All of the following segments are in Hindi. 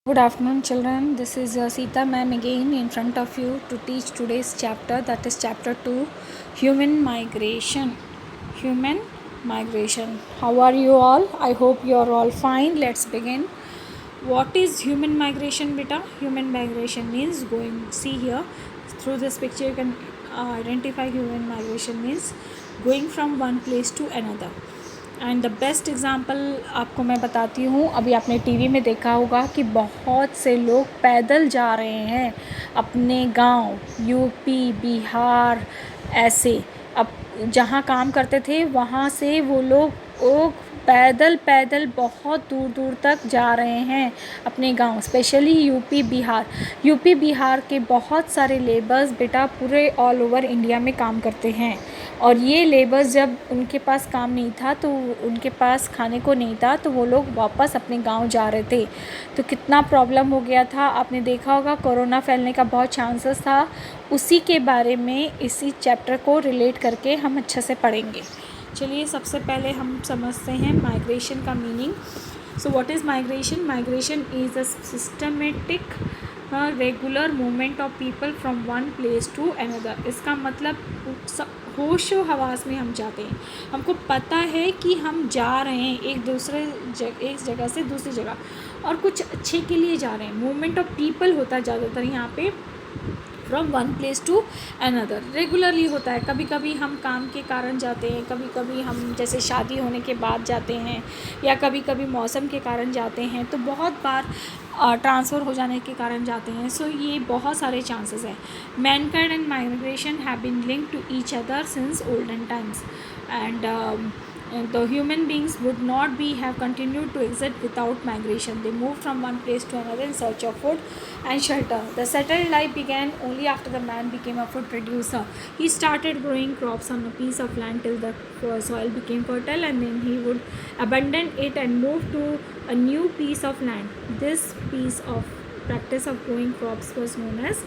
Good afternoon, children. This is Sita ma'am again in front of you to teach today's chapter, that is chapter 2, Human Migration. Human Migration. How are you all? I hope you are all fine. Let's begin. What is human migration, beta? Human migration means going. See here, through this picture you can identify human migration means going from one place to another. And the best example आपको मैं बताती हूँ, अभी आपने टीवी में देखा होगा कि बहुत से लोग पैदल जा रहे हैं अपने गांव, यूपी, बिहार, ऐसे अब जहाँ काम करते थे वहाँ से वो लोग पैदल पैदल बहुत दूर दूर तक जा रहे हैं अपने गांव, स्पेशली यूपी बिहार के बहुत सारे लेबर्स बेटा पूरे ऑल ओवर इंडिया में काम करते हैं। और ये लेबर्स जब उनके पास काम नहीं था, तो उनके पास खाने को नहीं था, तो वो लोग वापस अपने गांव जा रहे थे, तो कितना प्रॉब्लम हो गया था। आपने देखा होगा कोरोना फैलने का बहुत चांसेस था। उसी के बारे में इसी चैप्टर को रिलेट करके हम अच्छे से पढ़ेंगे। चलिए सबसे पहले हम समझते हैं माइग्रेशन का meaning. So what is migration? Migration is a systematic regular movement of people from one place to another. इसका मतलब होशो हवास में हम जाते हैं, हमको पता है कि हम जा रहे हैं एक जगह से दूसरी जगह, और कुछ अच्छे के लिए जा रहे हैं। मूवमेंट ऑफ पीपल होता है ज़्यादातर यहाँ पे, from one place to another. Regularly होता है, कभी कभी हम काम के कारण जाते हैं, कभी कभी हम जैसे शादी होने के बाद जाते हैं, या कभी कभी मौसम के कारण जाते हैं, तो बहुत बार ट्रांसफ़र हो जाने के कारण जाते हैं। सो ये बहुत सारे चांसेस हैं। Mankind and migration have been linked to each other since olden times, and the human beings would not be have continued to exist without migration. They moved from one place to another in search of food and shelter. The settled life began only after the man became a food producer. He started growing crops on a piece of land till the soil became fertile, and then he would abandon it and move to a new piece of land. This piece of practice of growing crops was known as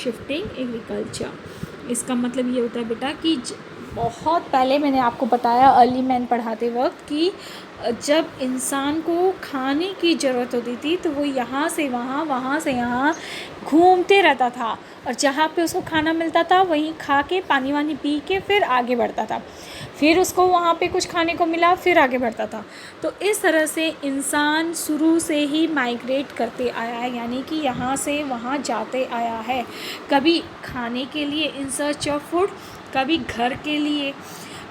shifting agriculture. इसका मतलब ये होता है बेटा कि बहुत पहले मैंने आपको बताया अर्ली मैन पढ़ाते वक्त कि जब इंसान को खाने की ज़रूरत होती थी तो वो यहाँ से वहाँ, वहाँ से यहाँ घूमते रहता था, और जहाँ पे उसको खाना मिलता था वहीं खा के पानी वानी पी के फिर आगे बढ़ता था, फिर उसको वहाँ पे कुछ खाने को मिला फिर आगे बढ़ता था। तो इस तरह से इंसान शुरू से ही माइग्रेट करते आया है, यानी कि यहाँ से वहाँ जाते आया है, कभी खाने के लिए इन सर्च ऑफ फूड, कभी घर के लिए।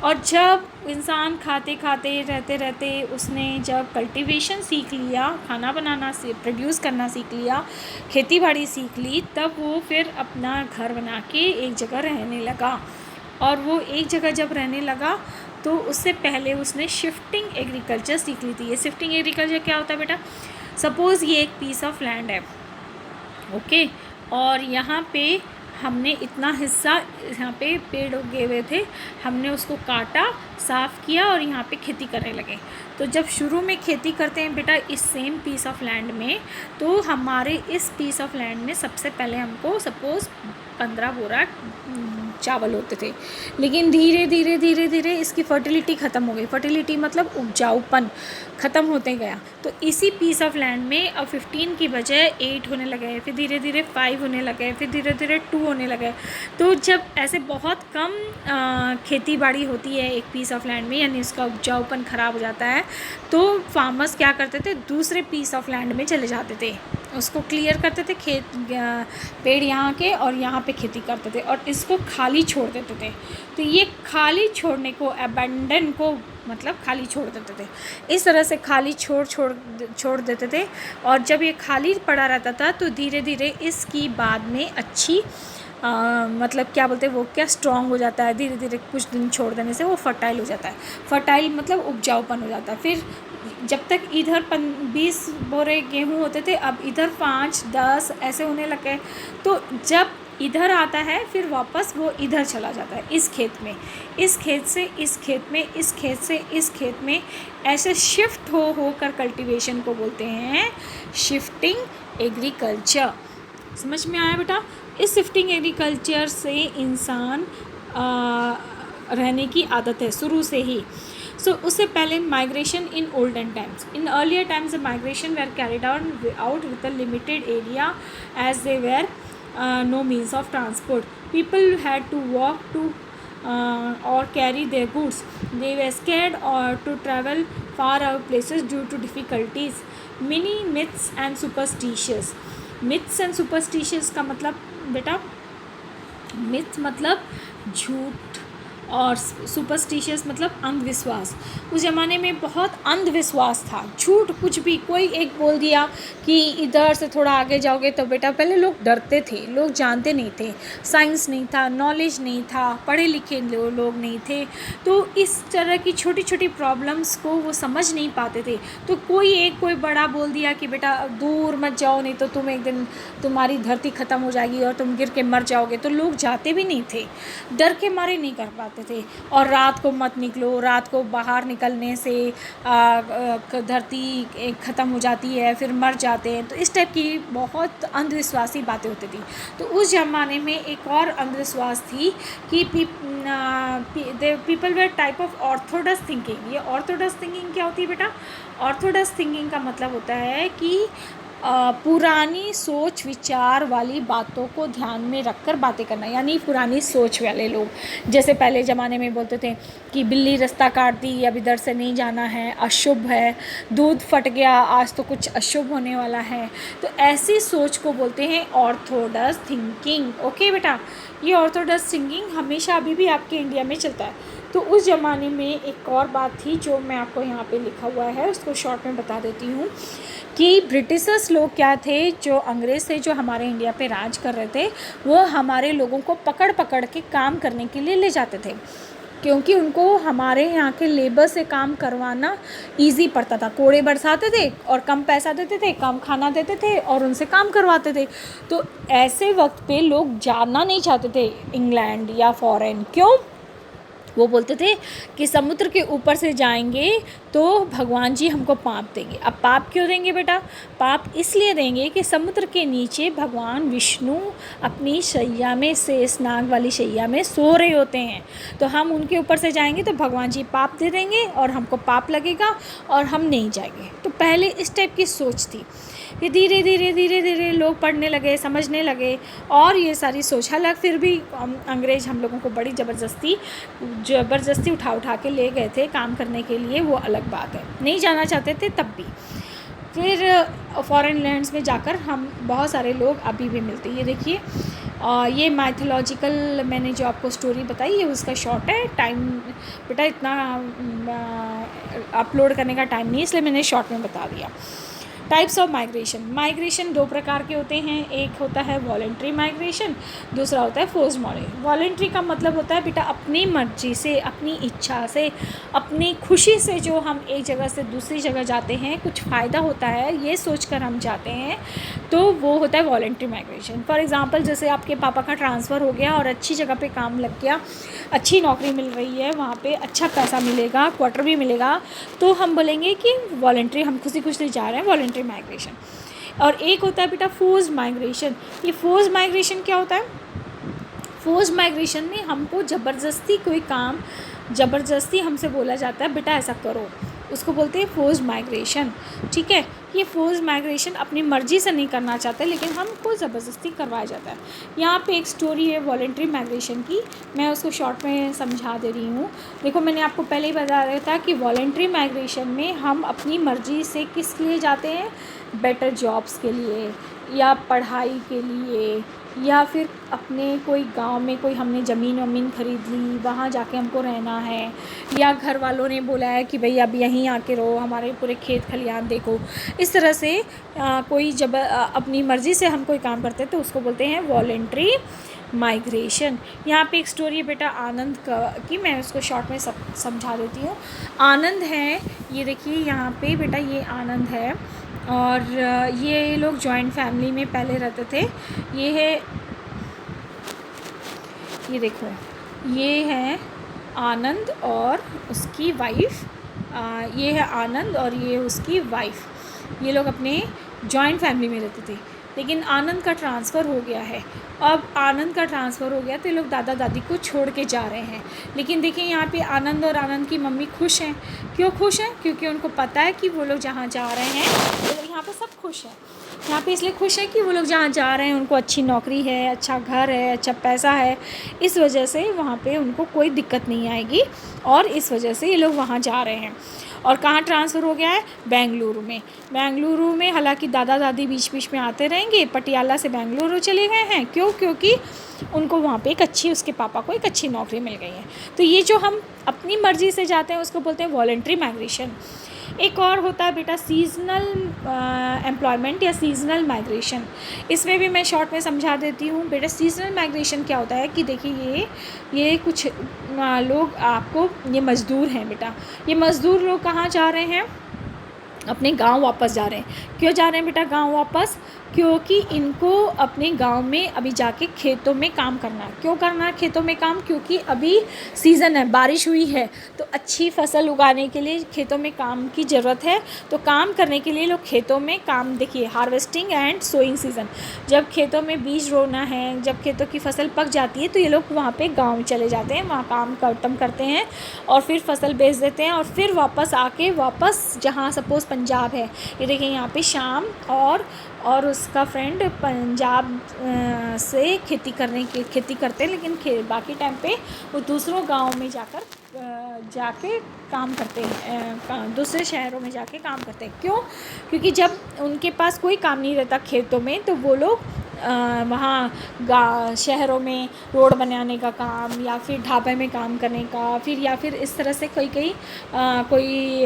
और जब इंसान खाते खाते रहते रहते उसने जब कल्टीवेशन सीख लिया, खाना बनाना प्रोड्यूस करना सीख लिया, खेती बाड़ी सीख ली, तब वो फिर अपना घर बना के एक जगह रहने लगा। और वो एक जगह जब रहने लगा तो उससे पहले उसने शिफ्टिंग एग्रीकल्चर सीख ली थी। ये शिफ्टिंग एग्रीकल्चर क्या होता है बेटा? सपोज़ ये एक पीस ऑफ लैंड है, ओके, और यहाँ पे हमने इतना हिस्सा, यहाँ पे पेड़ उगे हुए थे, हमने उसको काटा, साफ़ किया और यहाँ पे खेती करने लगे। तो जब शुरू में खेती करते हैं बेटा इस सेम पीस ऑफ लैंड में, तो हमारे इस पीस ऑफ लैंड में सबसे पहले हमको सपोज़ 15 बोरा चावल होते थे, लेकिन धीरे धीरे धीरे धीरे इसकी फर्टिलिटी ख़त्म हो गई। फर्टिलिटी मतलब उपजाऊपन ख़त्म होते गया। तो इसी पीस ऑफ लैंड में अब 15 की बजाय 8 होने लगे, फिर धीरे धीरे 5 होने लगे, फिर धीरे धीरे 2 होने लगे। तो जब ऐसे बहुत कम खेती बाड़ी होती है एक पीस ऑफ लैंड में, यानी उसका उपजाऊपन ख़राब हो जाता है, तो फार्मर्स क्या करते थे, दूसरे पीस ऑफ लैंड में चले जाते थे, उसको क्लियर करते थे, पेड़ यहाँ के और यहाँ पे खेती करते थे, और इसको खाली छोड़ देते थे। तो ये खाली छोड़ने को, अबैंडन को मतलब खाली छोड़ देते थे। इस तरह से खाली छोड़ देते थे, और जब ये खाली पड़ा रहता था तो धीरे धीरे इसकी बाद में अच्छी मतलब क्या बोलते हैं वो, क्या स्ट्रॉन्ग हो जाता है, धीरे धीरे कुछ दिन छोड़ देने से वो फर्टाइल हो जाता है। फर्टाइल मतलब उपजाऊपन हो जाता है। फिर जब तक इधर 20 बोरे गेहूँ होते थे, अब इधर 5, 10 ऐसे होने लगे। तो जब इधर आता है फिर वापस वो इधर चला जाता है, इस खेत में, इस खेत से इस खेत में, इस खेत से इस खेत में, ऐसे शिफ्ट होकर कल्टीवेशन को बोलते हैं शिफ्टिंग एग्रीकल्चर। समझ में आया बेटा? इस शिफ्टिंग एग्रीकल्चर से इंसान रहने की आदत है शुरू से ही। सो उससे पहले migration in olden times, in earlier times the migration were carried out with a limited area as they were no means of transport. People had to walk to or carry their goods. They were scared or to travel far out places due to difficulties. Many myths and superstitions. Myths and superstitions का मतलब बेटा, myth मतलब झूठ और सुपरस्टिशियस मतलब अंधविश्वास। उस ज़माने में बहुत अंधविश्वास था, झूठ कुछ भी, कोई एक बोल दिया कि इधर से थोड़ा आगे जाओगे तो बेटा, पहले लोग डरते थे, लोग जानते नहीं थे, साइंस नहीं था, नॉलेज नहीं था, पढ़े लिखे लोग नहीं थे, तो इस तरह की छोटी छोटी प्रॉब्लम्स को वो समझ नहीं पाते थे। तो कोई बड़ा बोल दिया कि बेटा दूर मत जाओ, नहीं तो तुम एक दिन तुम्हारी धरती ख़त्म हो जाएगी और तुम गिर के मर जाओगे, तो लोग जाते भी नहीं थे, डर के मारे नहीं कर पाते थे। और रात को मत निकलो, रात को बाहर निकलने से धरती ख़त्म हो जाती है, फिर मर जाते हैं, तो इस टाइप की बहुत अंधविश्वासी बातें होती थी। तो उस ज़माने में एक और अंधविश्वास थी कि people were type of orthodox thinking. ये ऑर्थोडॉक्स थिंकिंग क्या होती है बेटा? ऑर्थोडॉक्स थिंकिंग का मतलब होता है कि पुरानी सोच विचार वाली बातों को ध्यान में रखकर बातें करना, यानी पुरानी सोच वाले लोग। जैसे पहले ज़माने में बोलते थे कि बिल्ली रास्ता काट दी, अब इधर से नहीं जाना है, अशुभ है, दूध फट गया, आज तो कुछ अशुभ होने वाला है। तो ऐसी सोच को बोलते हैं ऑर्थोडॉक्स थिंकिंग। ओके बेटा, ये ऑर्थोडॉक्स थिंकिंग हमेशा अभी भी आपके इंडिया में चलता है। तो उस ज़माने में एक और बात थी जो मैं आपको यहाँ पे लिखा हुआ है, उसको शॉर्ट में बता देती हूँ कि ब्रिटिशर्स लोग क्या थे, जो अंग्रेज़ थे, जो हमारे इंडिया पे राज कर रहे थे, वो हमारे लोगों को पकड़ पकड़ के काम करने के लिए ले जाते थे, क्योंकि उनको हमारे यहाँ के लेबर से काम करवाना इजी पड़ता था। कोड़े बरसाते थे और कम पैसा देते थे, कम खाना देते थे और उनसे काम करवाते थे। तो ऐसे वक्त पे लोग जाना नहीं चाहते थे इंग्लैंड या फॉरेन। क्यों? वो बोलते थे कि समुद्र के ऊपर से जाएंगे तो भगवान जी हमको पाप देंगे। अब पाप क्यों देंगे बेटा? पाप इसलिए देंगे कि समुद्र के नीचे भगवान विष्णु अपनी शैया में, शेषनाग वाली शैया में सो रहे होते हैं, तो हम उनके ऊपर से जाएंगे तो भगवान जी पाप दे देंगे और हमको पाप लगेगा और हम नहीं जाएंगे। तो पहले इस टाइप की सोच थी। ये धीरे धीरे लोग पढ़ने लगे, समझने लगे और ये सारी सोच, हालांकि फिर भी अंग्रेज़ हम लोगों को बड़ी ज़बरदस्ती उठा के ले गए थे काम करने के लिए, वो अलग बात है, नहीं जाना चाहते थे तब भी। फिर फॉरेन लैंड्स में जाकर हम बहुत सारे लोग अभी भी मिलते हैं। ये देखिए, ये माइथोलॉजिकल मैंने जो आपको स्टोरी बताई, ये उसका शॉर्ट है। टाइम बेटा इतना अपलोड करने का टाइम नहीं, इसलिए मैंने शॉर्ट में बता दिया। Types of migration. माइग्रेशन दो प्रकार के होते हैं, एक होता है वॉलेंट्री माइग्रेशन, दूसरा होता है फोर्स्ड माइग्रेशन। वॉलेंट्री का मतलब होता है बेटा अपनी मर्जी से, अपनी इच्छा से, अपनी खुशी से जो हम एक जगह से दूसरी जगह जाते हैं, कुछ फ़ायदा होता है ये सोचकर हम जाते हैं, तो वो होता है वॉलेंट्री माइग्रेशन। फॉर एग्ज़ाम्पल, जैसे आपके पापा का ट्रांसफ़र हो गया और अच्छी जगह पे काम लग गया, अच्छी नौकरी मिल रही है, वहाँ पे अच्छा पैसा मिलेगा, क्वार्टर भी मिलेगा, तो हम बोलेंगे कि वॉलेंट्री, हम खुशी खुशी जा रहे हैं, वॉलेंट्री माइग्रेशन। और एक होता है बेटा फोर्स्ड माइग्रेशन। ये फोर्स्ड माइग्रेशन क्या होता है? फोर्स्ड माइग्रेशन में हमको ज़बरदस्ती कोई काम, ज़बरदस्ती हमसे बोला जाता है बेटा ऐसा करो, उसको बोलते हैं फोर्स्ड माइग्रेशन। ठीक है, ये फोर्स्ड माइग्रेशन अपनी मर्ज़ी से नहीं करना चाहते, लेकिन हमको ज़बरदस्ती करवाया जाता है। यहाँ पे एक स्टोरी है वॉलेंट्री माइग्रेशन की, मैं उसको शॉर्ट में समझा दे रही हूँ। देखो, मैंने आपको पहले ही बताया था कि वॉलेंट्री माइग्रेशन में हम अपनी मर्ज़ी से किस लिए जाते हैं? बेटर जॉब्स के लिए, या पढ़ाई के लिए, या फिर अपने कोई गांव में कोई हमने ज़मीन वमीन ख़रीद ली, वहाँ जाके हमको रहना है, या घर वालों ने बोला है कि भाई अब यहीं आके रहो, हमारे पूरे खेत खलिहान देखो। इस तरह से कोई जब अपनी मर्ज़ी से हम कोई काम करते हैं तो उसको बोलते हैं वॉलेंट्री माइग्रेशन। यहाँ पे एक स्टोरी है बेटा आनंद की, मैं उसको शॉर्ट में समझा देती हूँ। आनंद है, ये देखिए यहाँ पे बेटा, ये आनंद है और ये लोग जॉइंट फैमिली में पहले रहते थे। ये है, ये देखो, ये है आनंद और उसकी वाइफ, ये है आनंद और ये उसकी वाइफ। ये लोग अपने जॉइंट फैमिली में रहते थे। लेकिन आनंद का ट्रांसफ़र हो गया है। अब आनंद का ट्रांसफ़र हो गया तो ये लोग दादा दादी को छोड़ के जा रहे हैं। लेकिन देखिए यहाँ पे आनंद और आनंद की मम्मी खुश हैं। क्यों खुश हैं? क्योंकि उनको पता है कि वो लोग जहाँ जा रहे हैं, तो यहाँ पे सब खुश हैं। यहाँ पे इसलिए खुश हैं कि वो लोग जहाँ जा रहे हैं उनको अच्छी नौकरी है, अच्छा घर है, अच्छा पैसा है। इस वजह से वहाँ पे उनको कोई दिक्कत नहीं आएगी और इस वजह से ये लोग वहाँ जा रहे हैं। और कहाँ ट्रांसफ़र हो गया है? बेंगलुरु में। बेंगलुरु में हालांकि दादा दादी बीच बीच में आते रहेंगे, पटियाला से बेंगलुरु चले गए हैं। क्यों? क्योंकि उनको वहाँ पे उसके पापा को एक अच्छी नौकरी मिल गई है। तो ये जो हम अपनी मर्ज़ी से जाते हैं उसको बोलते हैं वॉलंटरी माइग्रेशन। एक और होता है बेटा सीज़नल एम्प्लॉयमेंट या सीज़नल माइग्रेशन। इसमें भी मैं शॉर्ट में समझा देती हूँ बेटा। सीज़नल माइग्रेशन क्या होता है कि देखिए ये कुछ लोग आपको, ये मज़दूर हैं बेटा। ये मज़दूर लोग कहाँ जा रहे हैं? अपने गांव वापस जा रहे हैं। क्यों जा रहे हैं बेटा गांव वापस? क्योंकि इनको अपने गांव में अभी जाके खेतों में काम करना है। क्यों करना है खेतों में काम? क्योंकि अभी सीज़न है, बारिश हुई है, तो अच्छी फसल उगाने के लिए खेतों में काम की ज़रूरत है। तो काम करने के लिए लोग खेतों में काम, देखिए हार्वेस्टिंग एंड सोइंग सीज़न, जब खेतों में बीज रोना है, जब खेतों की फसल पक जाती है तो ये लोग वहाँ पे गाँव चले जाते हैं, वहाँ काम खत्म करते हैं और फिर फसल बेच देते हैं और फिर वापस आके जहाँ सपोज़ पंजाब है, ये देखिए यहाँ पे शाम और उसका फ्रेंड पंजाब से खेती करते हैं, लेकिन बाकी टाइम पे वो दूसरों गाँव में जाके काम करते हैं, दूसरे शहरों में जाके काम करते हैं। क्यों? क्योंकि जब उनके पास कोई काम नहीं रहता खेतों में तो वो लोग वहाँ शहरों में रोड बनाने का काम या फिर ढाबे में काम करने का, या फिर इस तरह से कोई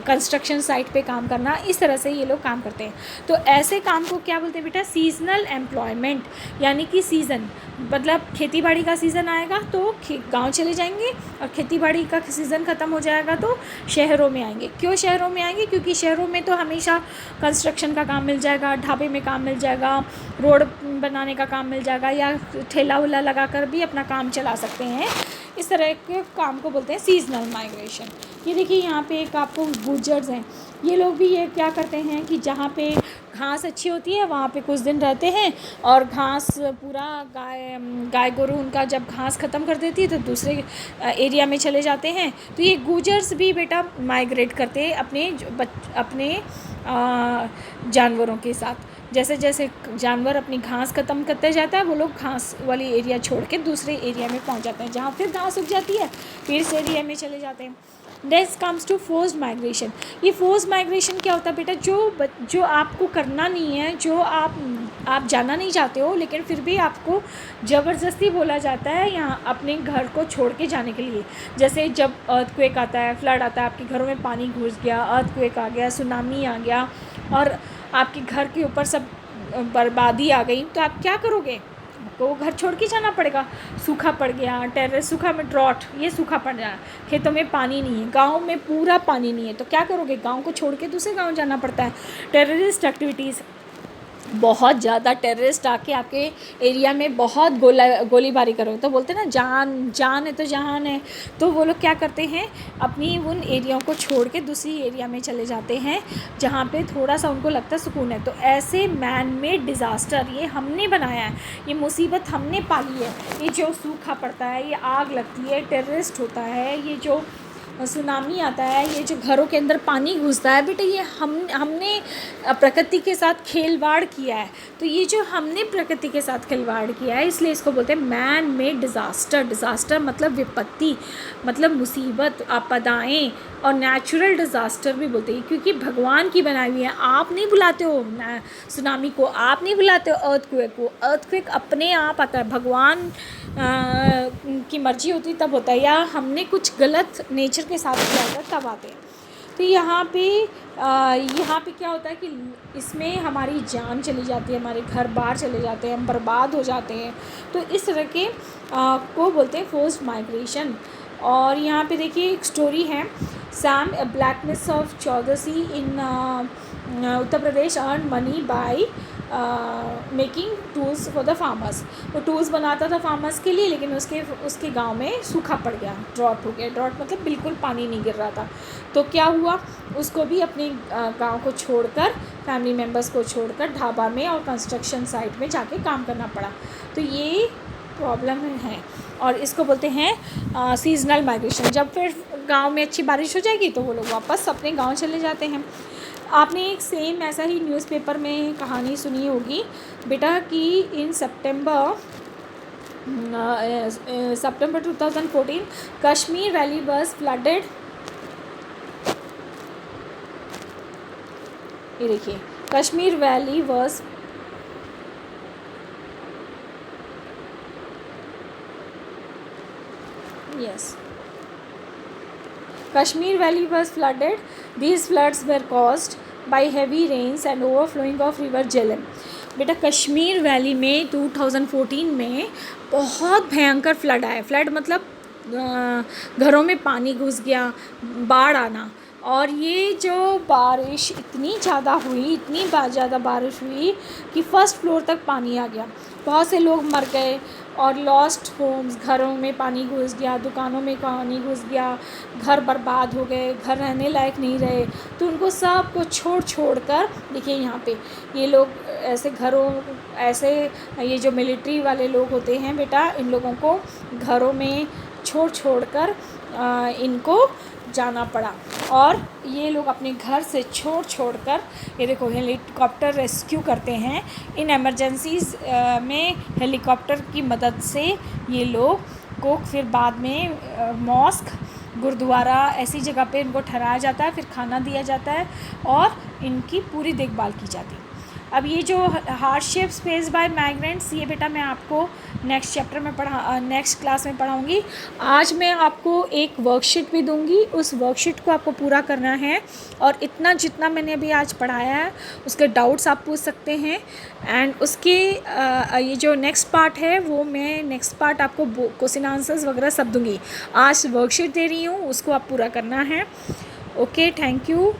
कंस्ट्रक्शन साइट पे काम करना, इस तरह से ये लोग काम करते हैं। तो ऐसे काम को क्या बोलते हैं बेटा? Seasonal employment. यानी कि सीज़न मतलब खेती बाड़ी का सीज़न आएगा तो गांव चले जाएंगे और खेती बाड़ी का सीज़न ख़त्म हो जाएगा तो शहरों में आएंगे। क्यों शहरों में आएंगे? क्योंकि शहरों में तो हमेशा कंस्ट्रक्शन का काम मिल जाएगा, ढाबे में काम मिल जाएगा, रोड बनाने का काम मिल जाएगा, या ठेला उला लगा कर भी अपना काम चला सकते हैं। इस तरह के काम को बोलते हैं सीज़नल माइग्रेशन। ये देखिए यहाँ पे एक आपको गुजर्स हैं। ये लोग भी ये क्या करते हैं कि जहाँ पे घास अच्छी होती है वहाँ पे कुछ दिन रहते हैं और घास पूरा गाय गोरू उनका जब घास ख़त्म कर देती है तो दूसरे एरिया में चले जाते हैं। तो ये गुजर्स भी बेटा माइग्रेट करते हैं अपने जानवरों के साथ। जैसे जैसे जानवर अपनी घास ख़त्म करते जाता है वो लोग घास वाली एरिया छोड़ के दूसरे एरिया में पहुंच जाते हैं, जहाँ फिर घास उग जाती है फिर इस एरिया में चले जाते हैं। Next comes to forced migration. ये फोर्स्ड माइग्रेशन क्या होता है बेटा? जो आपको करना नहीं है, जो आप जाना नहीं चाहते हो, लेकिन फिर भी आपको ज़बरदस्ती बोला जाता है यहाँ अपने घर को छोड़ के जाने के लिए। जैसे जब अर्थक्वेक आता है, फ्लड आता है, आपके घरों में पानी घुस गया, अर्थक्वेक आ गया, सुनामी आ गया और आपके घर के ऊपर सब बर्बादी आ गई, तो आप क्या करोगे? आपको घर छोड़ के जाना पड़ेगा। सूखा पड़ गया, टेरेस सूखा में ड्रॉट, ये सूखा पड़ रहा है, खेतों में पानी नहीं है, गांव में पूरा पानी नहीं है, तो क्या करोगे? गांव को छोड़ के दूसरे गांव जाना पड़ता है। टेररिस्ट एक्टिविटीज़, बहुत ज़्यादा टेररिस्ट आके आपके एरिया में बहुत गोलीबारी करो, तो बोलते हैं ना जान है तो जहान है। तो वो लोग क्या करते हैं? अपनी उन एरियाओं को छोड़ के दूसरी एरिया में चले जाते हैं जहाँ पे थोड़ा सा उनको लगता है सुकून है। तो ऐसे मैन मेड डिज़ास्टर ये हमने बनाया है, ये मुसीबत हमने पाली है। ये जो सूखा पड़ता है, ये आग लगती है, टेररिस्ट होता है, ये जो सुनामी आता है, ये जो घरों के अंदर पानी घुसता है बेटा, ये हमने प्रकृति के साथ खिलवाड़ किया है। तो ये जो हमने प्रकृति के साथ खिलवाड़ किया है, इसलिए इसको बोलते हैं मैन मेड डिज़ास्टर। डिज़ास्टर मतलब विपत्ति, मतलब मुसीबत, आपदाएं, और नेचुरल डिज़ास्टर भी बोलते हैं, क्योंकि भगवान की बनाई हुई है। आप नहीं बुलाते हो सुनामी को, आप नहीं बुलाते हो अर्थक्वेक को, अर्थक्वेक अपने आप आता है। भगवान की मर्जी होती तब होता है, या हमने कुछ गलत नेचर के साथ किया होता है तब आते हैं। तो यहाँ पे क्या होता है कि इसमें हमारी जान चली जाती है, हमारे घर बाहर चले जाते हैं, हम बर्बाद हो जाते हैं। तो इस तरह के को बोलते हैं फोर्स्ड माइग्रेशन। और यहाँ पे देखिए एक स्टोरी है, Sam a blacksmith of Chaudasi in Uttar Pradesh earn money by making tools for the farmers. वो टूल्स बनाता था फार्मर्स के लिए, लेकिन उसके गांव में सूखा पड़ गया, ड्रॉट हो गया। ड्रॉट मतलब बिल्कुल पानी नहीं गिर रहा था। तो क्या हुआ, उसको भी अपने गांव को छोड़कर, फैमिली मेम्बर्स को छोड़कर ढाबा में और कंस्ट्रक्शन साइट में जाके काम करना पड़ा। तो ये प्रॉब्लम है और इसको बोलते हैं सीजनल माइग्रेशन। जब फिर गांव में अच्छी बारिश हो जाएगी तो वो लोग वापस अपने गांव चले जाते हैं। आपने एक सेम ऐसा ही न्यूज़पेपर में कहानी सुनी होगी बेटा कि इन सितंबर 2014 कश्मीर वैली वाज फ्लडेड। ये देखिए, Kashmir valley was Kashmir Valley was flooded. These floods were caused by heavy rains and overflowing of river Jhelum. बेटा कश्मीर वैली में 2014 में बहुत भयंकर फ्लड आया। फ्लड मतलब घरों में पानी घुस गया, बाढ़ आना। और ये जो बारिश इतनी ज़्यादा हुई, इतनी ज़्यादा बारिश हुई कि फर्स्ट फ्लोर तक पानी आ गया। बहुत से लोग मर गए और लॉस्ट होम्स, घरों में पानी घुस गया, दुकानों में पानी घुस गया, घर बर्बाद हो गए, घर रहने लायक नहीं रहे। तो उनको सब को छोड़ कर, देखिए यहाँ पे ये लोग ऐसे घरों, ऐसे ये जो मिलिट्री वाले लोग होते हैं बेटा, इन लोगों को घरों में छोड़ कर इनको जाना पड़ा। और ये लोग अपने घर से छोड़ कर, ये देखो हेलीकॉप्टर रेस्क्यू करते हैं। इन इमरजेंसीज़ में हेलीकॉप्टर की मदद से ये लोग को फिर बाद में मॉस्क, गुरुद्वारा ऐसी जगह पे इनको ठहराया जाता है, फिर खाना दिया जाता है और इनकी पूरी देखभाल की जाती है। अब ये जो हार्डशिप्स फेस बाय माइग्रेंट्स, ये बेटा मैं आपको नेक्स्ट चैप्टर में नेक्स्ट क्लास में पढ़ाऊँगी। आज मैं आपको एक वर्कशीट भी दूँगी, उस वर्कशीट को आपको पूरा करना है। और इतना जितना मैंने अभी आज पढ़ाया है उसके डाउट्स आप पूछ सकते हैं। एंड उसके ये जो नेक्स्ट पार्ट है वो मैं नेक्स्ट पार्ट आपको क्वेश्चन आंसर्स वगैरह सब दूँगी। आज वर्कशीट दे रही हूँ, उसको आप पूरा करना है। Okay, thank you.